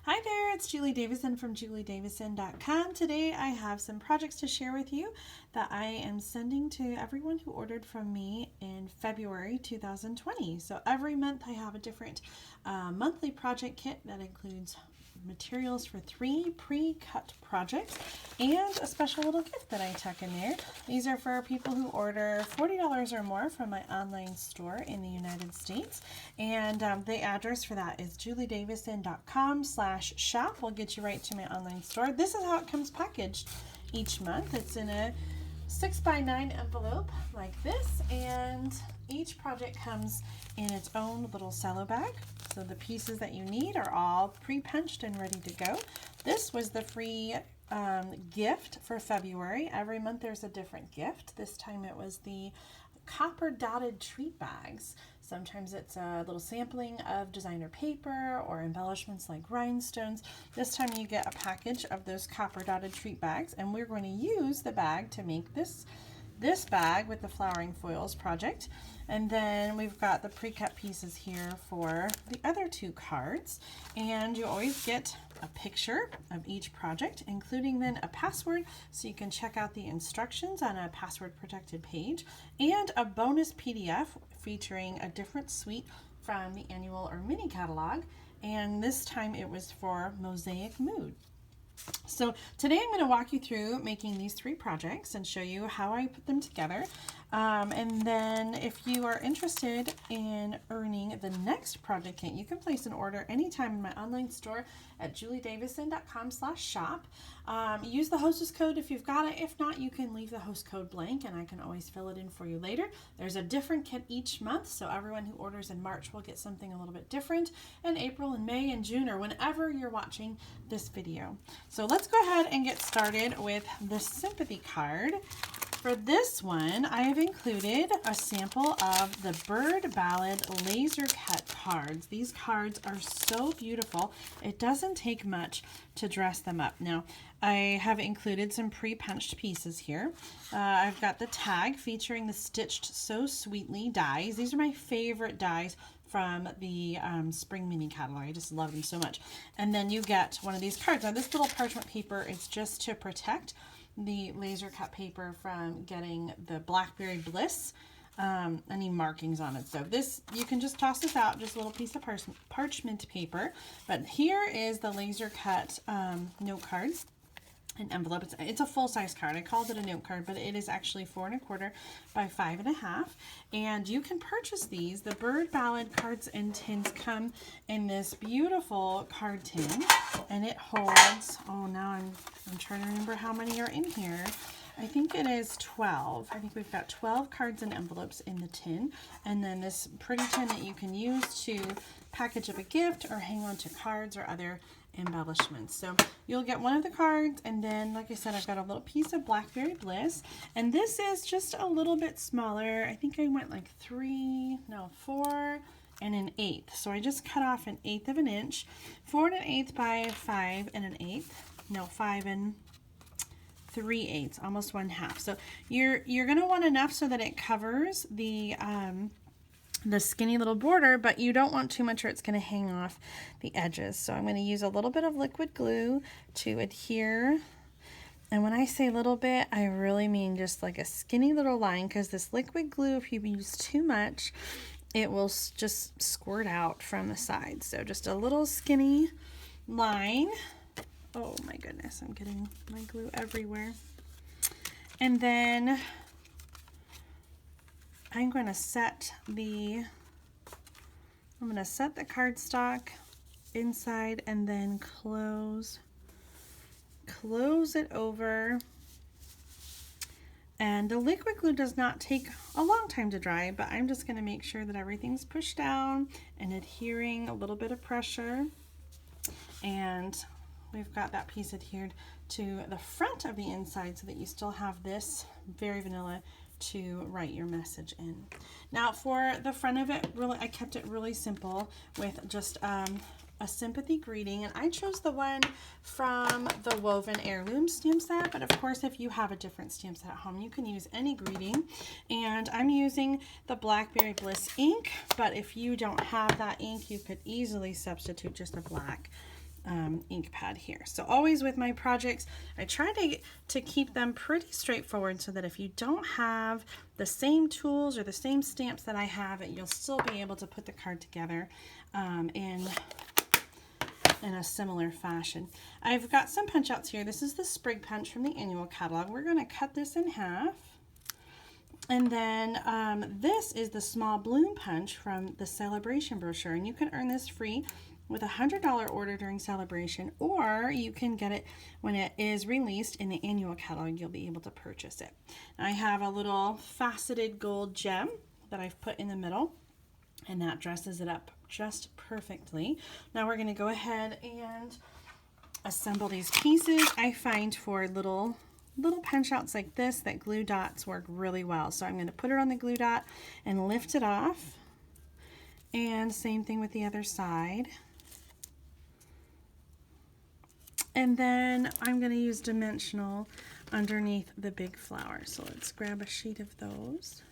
Hi there, it's Julie Davison from juliedavison.com. Today I have some projects to share with you that I am sending to everyone who ordered from me in February 2020. So every month I have a different monthly project kit that includes materials for 3 pre-cut projects and a special little gift that I tuck in there. These are for people who order $40 or more from my online store in the United States, and the address for that is juliedavison.com/shop. Will get you right to my online store. This is how it comes packaged each month. It's in a 6x9 envelope like this, and each project comes in its own little cello bag. So the pieces that you need are all pre-punched and ready to go. This was the free gift for February. Every month there's a different gift. This time it was the copper dotted treat bags. Sometimes it's a little sampling of designer paper or embellishments like rhinestones. This time you get a package of those copper dotted treat bags, and we're going to use the bag to make this bag with the flowering foils project. And then we've got the pre-cut pieces here for the other 2 cards, and you always get a picture of each project, including then a password so you can check out the instructions on a password protected page, and a bonus PDF featuring a different suite from the annual or mini catalog, and this time it was for Mosaic Mood. So today I'm going to walk you through making these 3 projects and show you how I put them together. And then if you are interested in earning the next project kit, you can place an order anytime in my online store at juliedavison.com/shop. Use the hostess code if you've got it. If not, you can leave the host code blank and I can always fill it in for you later. There's a different kit each month, so everyone who orders in March will get something a little bit different in April and May and June, or whenever you're watching this video. So let's go ahead and get started with the sympathy card. For this one, I have included a sample of the Bird Ballad laser cut cards. These cards are so beautiful. It doesn't take much to dress them up. Now, I have included some pre-punched pieces here. I've got the tag featuring the Stitched So Sweetly dies. These are my favorite dies from the spring mini catalog. I just love them so much. And then you get one of these cards. Now, this little parchment paper is just to protect the laser cut paper from getting the Blackberry Bliss any markings on it. So this, you can just toss this out, just a little piece of parchment paper. But here is the laser cut note cards. An envelope. It's a full-size card. I called it a note card, but it is actually 4 1/4 by 5 1/2. And you can purchase these. The Bird Ballad cards and tins come in this beautiful card tin, and it holds, oh, now I'm trying to remember how many are in here. I think it is 12. I think we've got 12 cards and envelopes in the tin, and then this pretty tin that you can use to package up a gift or hang on to cards or other embellishments. So you'll get one of the cards, and then, like I said, I've got a little piece of Blackberry Bliss, and this is just a little bit smaller. I think I went like 4 and 1/8. So I just cut off 1/8 of an inch, 4 1/8 by 5 1/8. No, 5 3/8, almost 1/2. So you're gonna want enough so that it covers the skinny little border, but you don't want too much or it's going to hang off the edges. So I'm going to use a little bit of liquid glue to adhere. And when I say little bit, I really mean just like a skinny little line, because this liquid glue, if you use too much, it will just squirt out from the sides. So just a little skinny line. Oh my goodness, I'm getting my glue everywhere. And then I'm going to set the cardstock inside and then close it over. And the liquid glue does not take a long time to dry, but I'm just going to make sure that everything's pushed down and adhering, a little bit of pressure. And we've got that piece adhered to the front of the inside so that you still have this very vanilla to write your message in. Now for the front of it, really, I kept it really simple with just a sympathy greeting, and I chose the one from the Woven Heirloom stamp set, but of course if you have a different stamp set at home, you can use any greeting. And I'm using the Blackberry Bliss ink, but if you don't have that ink, you could easily substitute just a black ink pad here. So always with my projects, I try to keep them pretty straightforward so that if you don't have the same tools or the same stamps that I have, you'll still be able to put the card together in a similar fashion. I've got some punch outs here. This is the sprig punch from the annual catalog. We're going to cut this in half. And then this is the small bloom punch from the Sale-a-Bration brochure, and you can earn this free with a $100 order during Sale-a-Bration, or you can get it when it is released in the annual catalog. You'll be able to purchase it. I have a little faceted gold gem that I've put in the middle, and that dresses it up just perfectly. Now we're going to go ahead and assemble these pieces. I find for little punch outs like this that glue dots work really well. So I'm going to put it on the glue dot and lift it off. And same thing with the other side. And then I'm going to use dimensional underneath the big flower. So let's grab a sheet of those.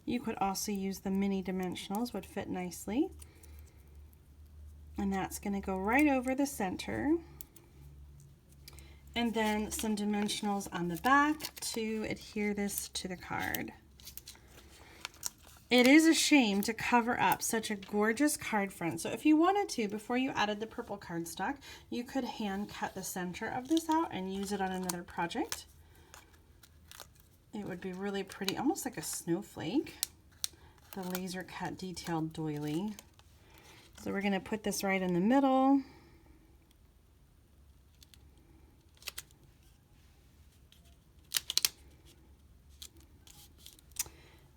You could also use the mini dimensionals, would fit nicely. And that's going to go right over the center. And then some dimensionals on the back to adhere this to the card. It is a shame to cover up such a gorgeous card front. So if you wanted to, before you added the purple cardstock, you could hand cut the center of this out and use it on another project. It would be really pretty, almost like a snowflake. The laser cut detailed doily. So we're going to put this right in the middle.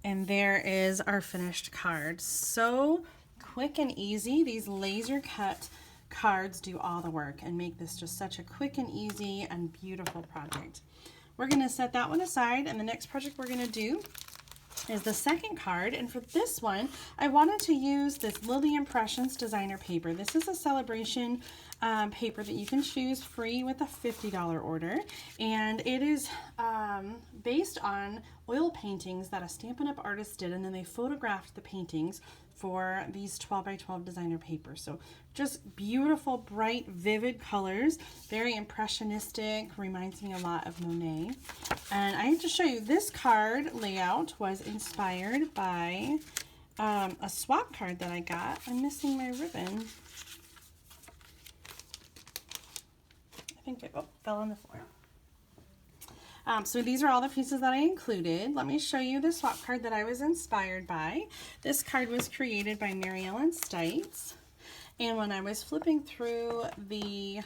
And there is our finished card. So quick and easy. These laser cut cards do all the work and make this just such a quick and easy and beautiful project. We're going to set that one aside, and the next project we're going to do is the second card. And for this one, I wanted to use this Lily Impressions designer paper. This is a Sale-a-Bration paper that you can choose free with a $50 order. And it is based on oil paintings that a Stampin' Up artist did, and then they photographed the paintings for these 12 by 12 designer papers. So just beautiful, bright, vivid colors, very impressionistic, reminds me a lot of Monet. And I have to show you, this card layout was inspired by a swap card that I got. I'm missing my ribbon. I think it fell on the floor. So these are all the pieces that I included. Let me show you the swap card that I was inspired by. This card was created by Mary Ellen Stites. And when I was flipping through the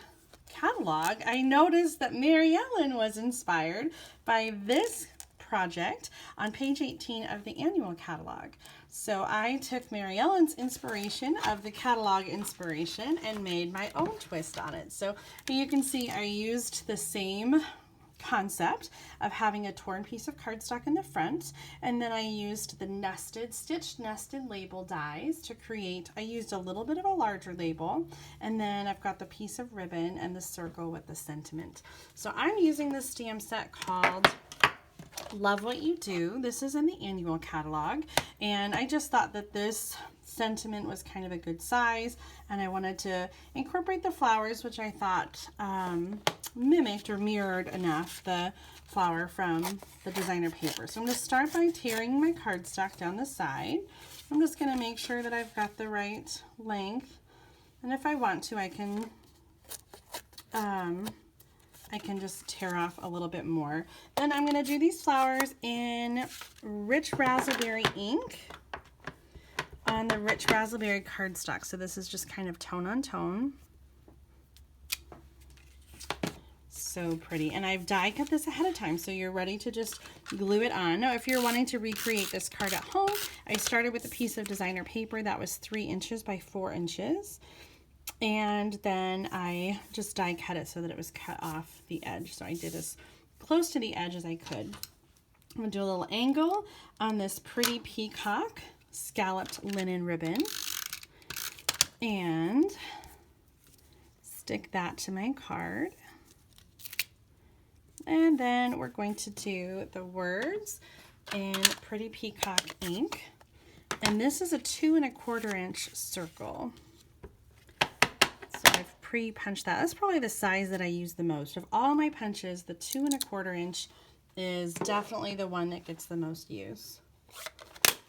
catalog, I noticed that Mary Ellen was inspired by this project on page 18 of the annual catalog. So I took Mary Ellen's inspiration of the catalog inspiration and made my own twist on it. So you can see I used the same concept of having a torn piece of cardstock in the front, and then I used the stitched nested label dies to create. I used a little bit of a larger label, and then I've got the piece of ribbon and the circle with the sentiment. So I'm using this stamp set called Love What You Do. This is in the annual catalog, and I just thought that this sentiment was kind of a good size, and I wanted to incorporate the flowers, which I thought mimicked or mirrored enough the flower from the designer paper. So I'm going to start by tearing my cardstock down the side. I'm just going to make sure that I've got the right length, and if I want to, I can just tear off a little bit more. Then I'm going to do these flowers in Rich Razzleberry ink on the Rich Razzleberry cardstock. So this is just kind of tone on tone. So pretty. And I've die cut this ahead of time, so you're ready to just glue it on. Now, if you're wanting to recreate this card at home, I started with a piece of designer paper that was 3 inches by 4 inches. And then I just die cut it so that it was cut off the edge. So I did as close to the edge as I could. I'm going to do a little angle on this pretty peacock scalloped linen ribbon and stick that to my card. And then we're going to do the words in Pretty Peacock ink. And this is a 2 1/4 inch circle. So I've pre-punched that. That's probably the size that I use the most. Of all my punches, the 2 1/4 inch is definitely the one that gets the most use.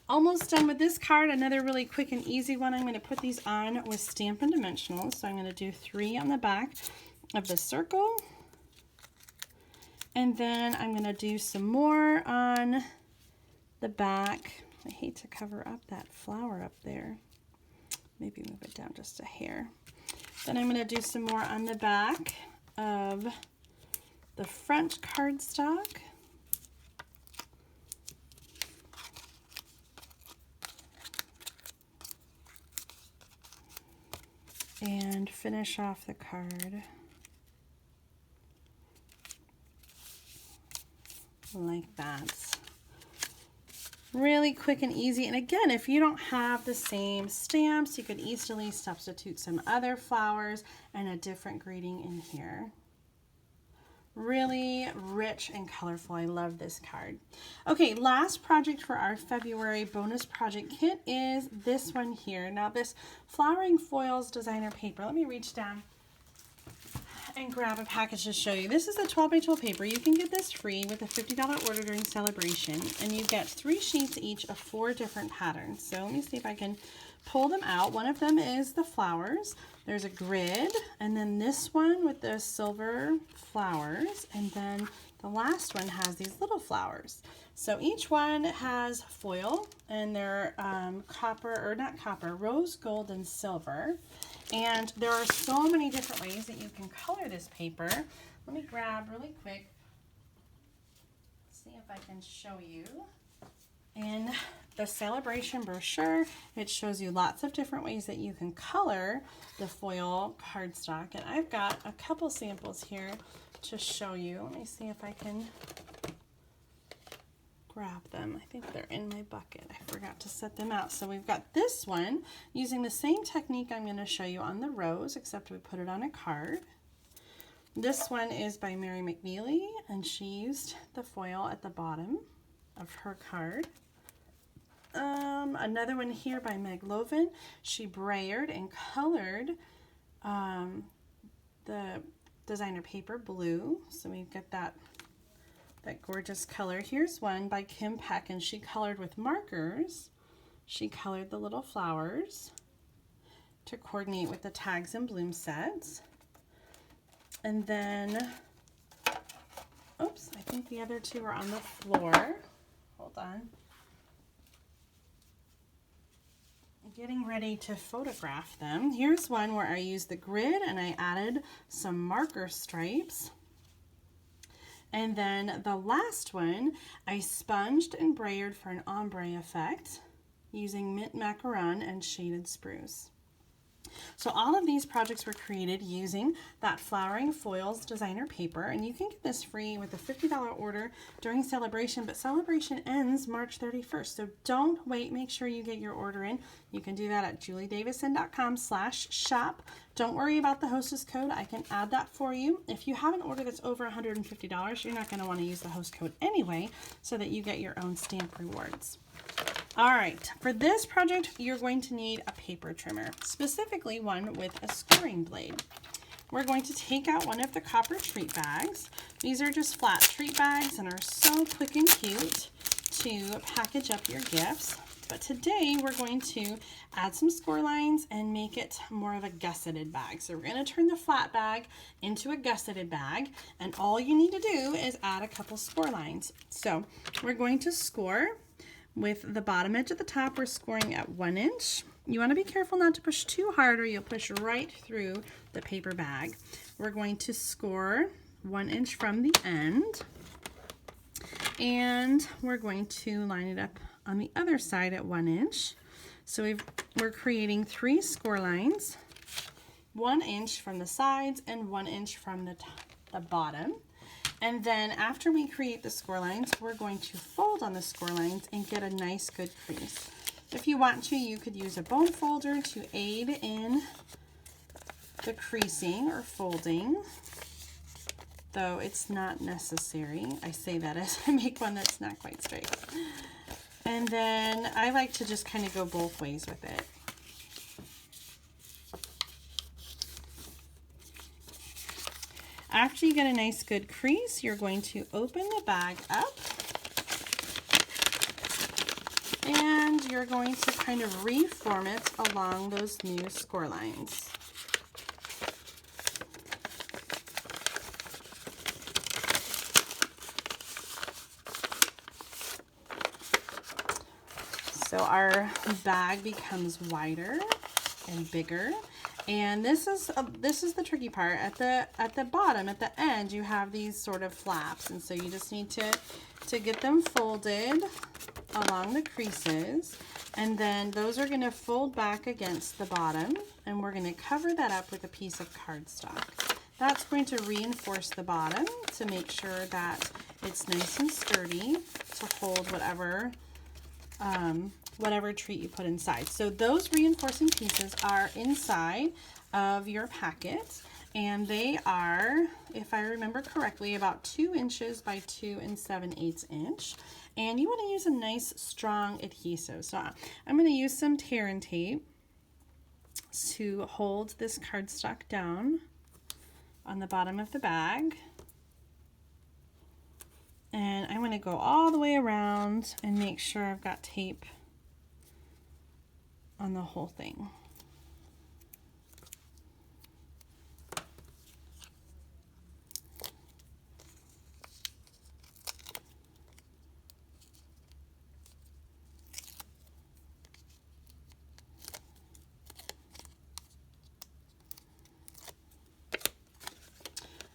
Almost done with this card. Another really quick and easy one. I'm going to put these on with Stampin' Dimensionals. So I'm going to do 3 on the back of the circle. And then I'm going to do some more on the back. I hate to cover up that flower up there. Maybe move it down just a hair. Then I'm going to do some more on the back of the front cardstock. And finish off the card like that. Really quick and easy. And again, if you don't have the same stamps, you could easily substitute some other flowers and a different greeting in here. Really rich and colorful. I love this card. Okay, last project for our February bonus project kit is this one here. Now this Flowering Foils designer paper. Let me reach down and grab a package to show you. This is a 12 by 12 paper. You can get this free with a $50 order during Sale-a-Bration, and you get 3 sheets each of 4 different patterns. So let me see if I can pull them out. One of them is the flowers. There's a grid, and then this one with the silver flowers, and then the last one has these little flowers. So each one has foil, and they're rose gold and silver. And there are so many different ways that you can color this paper. Let me grab really quick, see if I can show you. In the Sale-a-Bration brochure, it shows you lots of different ways that you can color the foil cardstock. And I've got a couple samples here to show you. Let me see if I can grab them. I think they're in my bucket. I forgot to set them out. So we've got this one using the same technique I'm going to show you on the rose, except we put it on a card. This one is by Mary McNeely, and she used the foil at the bottom of her card. Another one here by Meg Loven. She brayered and colored the designer paper blue. So we've got that gorgeous color. Here's one by Kim Peck, and she colored with markers. She colored the little flowers to coordinate with the tags and bloom sets. And then, oops, I think the other two are on the floor. Hold on. Getting ready to photograph them. Here's one where I used the grid and I added some marker stripes. And then the last one, I sponged and brayered for an ombre effect using mint macaron and shaded spruce. So all of these projects were created using that Flowering Foils designer paper, and you can get this free with a $50 order during Sale-a-Bration, but Sale-a-Bration ends March 31st, so don't wait. Make sure you get your order in. You can do that at juliedavison.com/shop. Don't worry about the hostess code. I can add that for you. If you have an order that's over $150, you're not going to want to use the host code anyway, so that you get your own stamp rewards. All right, for this project, you're going to need a paper trimmer, specifically one with a scoring blade. We're going to take out one of the copper treat bags. These are just flat treat bags and are so quick and cute to package up your gifts. But today we're going to add some score lines and make it more of a gusseted bag. So we're going to turn the flat bag into a gusseted bag, and all you need to do is add a couple score lines. So we're going to score. With the bottom edge at the top, we're scoring at 1 inch. You want to be careful not to push too hard or you'll push right through the paper bag. We're going to score 1 inch from the end. And we're going to line it up on the other side at 1 inch. So we're creating 3 score lines, 1 inch from the sides and 1 inch from the bottom. And then after we create the score lines, we're going to fold on the score lines and get a nice good crease. If you want to, you could use a bone folder to aid in the creasing or folding, though it's not necessary. I say that as I make one that's not quite straight. And then I like to just kind of go both ways with it. After you get a nice good crease, you're going to open the bag up and you're going to kind of reform it along those new score lines. So our bag becomes wider and bigger, and this is the tricky part. At the bottom, at the end, you have these sort of flaps, and so you just need to get them folded along the creases, and then those are going to fold back against the bottom, and we're going to cover that up with a piece of cardstock. That's going to reinforce the bottom to make sure that it's nice and sturdy to hold whatever treat you put inside. So those reinforcing pieces are inside of your packet, and they are, if I remember correctly, about 2 inches by 2 7/8 inch. And you want to use a nice strong adhesive. So I'm going to use some tear and tape to hold this cardstock down on the bottom of the bag. And I'm going to go all the way around and make sure I've got tape on the whole thing.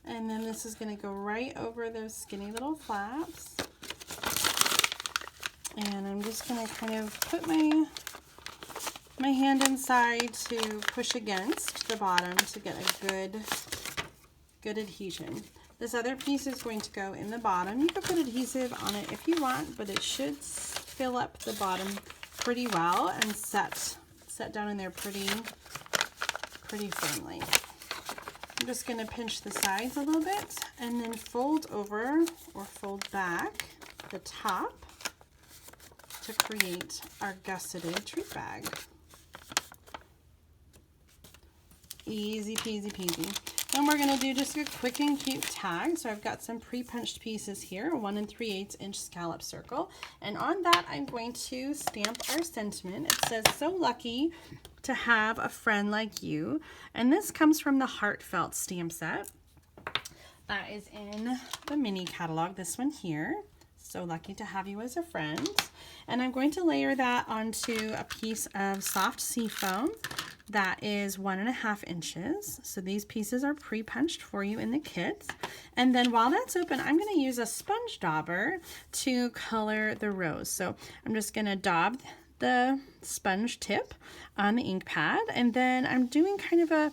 And then this is going to go right over those skinny little flaps. And I'm just going to kind of put my hand inside to push against the bottom to get a good adhesion. This other piece is going to go in the bottom. You can put adhesive on it if you want, but it should fill up the bottom pretty well and set down in there pretty firmly. I'm just going to pinch the sides a little bit and then fold over or fold back the top to create our gusseted treat bag. Easy peasy peasy. Then we're going to do just a quick and cute tag. So I've got some pre-punched pieces here, 1 3/8 inch scallop circle. And on that, I'm going to stamp our sentiment. It says, "So lucky to have a friend like you." And this comes from the Heartfelt stamp set that is in the mini catalog, this one here. So lucky to have you as a friend. And I'm going to layer that onto a piece of soft seafoam that is 1.5 inches. So these pieces are pre-punched for you in the kit. And then while that's open, I'm going to use a sponge dauber to color the rose. So I'm just going to daub the sponge tip on the ink pad, and then I'm doing kind of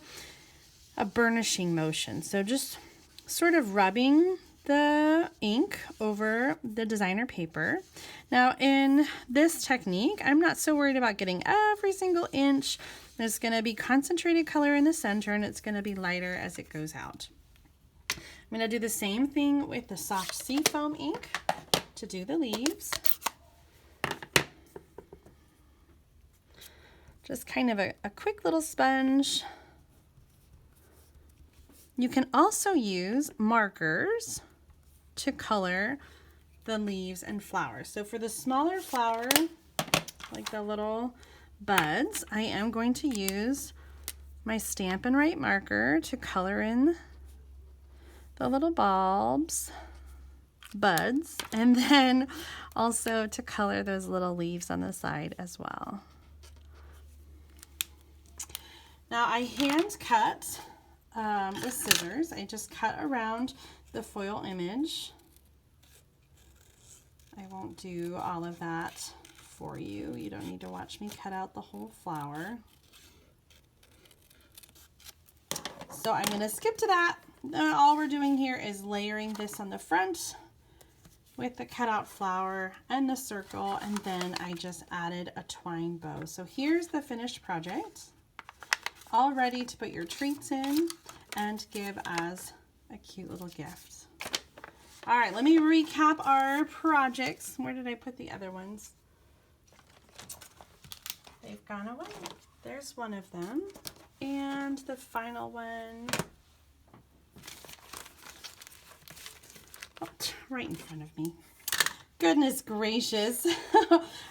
a burnishing motion. So just sort of rubbing the ink over the designer paper. Now in this technique, I'm not so worried about getting every single inch. There's going to be concentrated color in the center, and it's going to be lighter as it goes out. I'm going to do the same thing with the soft seafoam ink to do the leaves. Just kind of a quick little sponge. You can also use markers to color the leaves and flowers. So for the smaller flower, like the little buds, I am going to use my Stampin' Up marker to color in the little buds, and then also to color those little leaves on the side as well. Now I hand cut with scissors. I just cut around the foil image. I won't do all of that for you. You don't need to watch me cut out the whole flower. So I'm going to skip to that. All we're doing here is layering this on the front with the cutout flower and the circle, and then I just added a twine bow. So here's the finished project, all ready to put your treats in and give as a cute little gift. All right, let me recap our projects. Where did I put the other ones? they've gone away. There's one of them. And the final one, oh, right in front of me. Goodness gracious.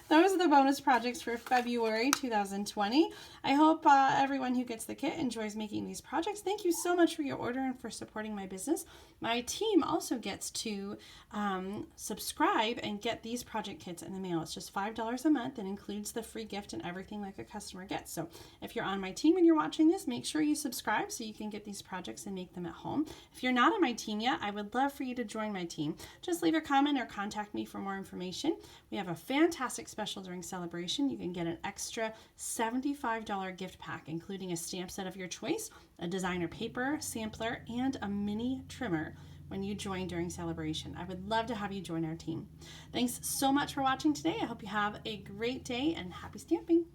Those are the bonus projects for February 2020. I hope everyone who gets the kit enjoys making these projects. Thank you so much for your order and for supporting my business. My team also gets to subscribe and get these project kits in the mail. It's just $5 a month and includes the free gift and everything like a customer gets. So if you're on my team and you're watching this, make sure you subscribe so you can get these projects and make them at home. If you're not on my team yet, I would love for you to join my team. Just leave a comment or contact me for more information. We have a fantastic special during Sale-a-Bration. You can get an extra $75 gift pack, including a stamp set of your choice, a designer paper sampler, and a mini trimmer when you join during Sale-a-Bration. I would love to have you join our team. Thanks so much for watching today. I hope you have a great day and happy stamping.